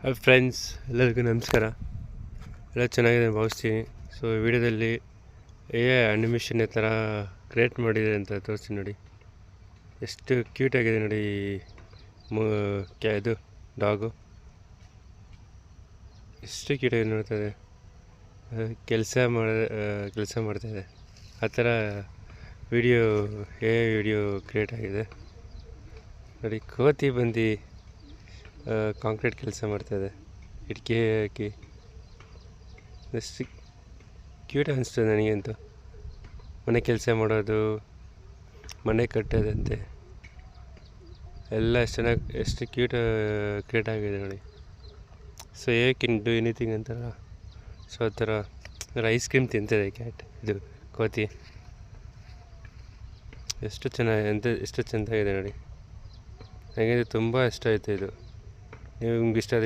Hi friends, ಎಲ್ಲರಿಗೂ ನಮಸ್ಕಾರ. ಎಲ್ಲ ಚೆನ್ನಾಗಿದೆ ಭಾವಿಸ್ತೀನಿ. ಸೊ ಈ ವಿಡಿಯೋದಲ್ಲಿ ಆ್ಯನಿಮೇಷನ್ ಈ ಥರ ಕ್ರಿಯೇಟ್ ಮಾಡಿದೆ ಅಂತ ತೋರಿಸ್ತೀನಿ ನೋಡಿ. ಎಷ್ಟು ಕ್ಯೂಟಾಗಿದೆ ನೋಡಿ ಇದು ಡಾಗು. ಎಷ್ಟು ಕ್ಯೂಟಾಗಿ ನೋಡ್ತಾಯಿದೆ, ಕೆಲಸ ಮಾಡ್ತಾಯಿದೆ. ಆ ಥರ ವಿಡಿಯೋ ಕ್ರಿಯೇಟ್ ಆಗಿದೆ ನೋಡಿ. ಕೋತಿ ಬಂದು ಕಾಂಕ್ರೀಟ್ ಕೆಲಸ ಮಾಡ್ತಾಯಿದೆ, ಇಟ್ಕೆ ಹಾಕಿ. ಎಷ್ಟು ಕ್ಯೂಟ್ ಅನಿಸ್ತದೆ ನನಗಂತೂ. ಮನೆ ಕೆಲಸ ಮಾಡೋದು, ಮನೆ ಕಟ್ಟೋದಂತೆ ಎಲ್ಲ ಎಷ್ಟು ಕ್ಯೂಟ್ ಆಗಿದೆ ನೋಡಿ. ಸೊ ಕ್ಯಾನ್ ಡೂ ಎನಿಥಿಂಗ್ ಅಂತಾರ. ಸೊ ಆ ಥರ ಐಸ್ ಕ್ರೀಮ್ ತಿಂತದೆ ಇದು ಕೋತಿ. ಎಷ್ಟು ಚೆಂದಾಗಿದೆ ನೋಡಿ. ನನಗೆ ತುಂಬ ಇಷ್ಟ ಆಯಿತು ಇದು. ನಿಮ್ಗೆ ಇಷ್ಟ ಆದ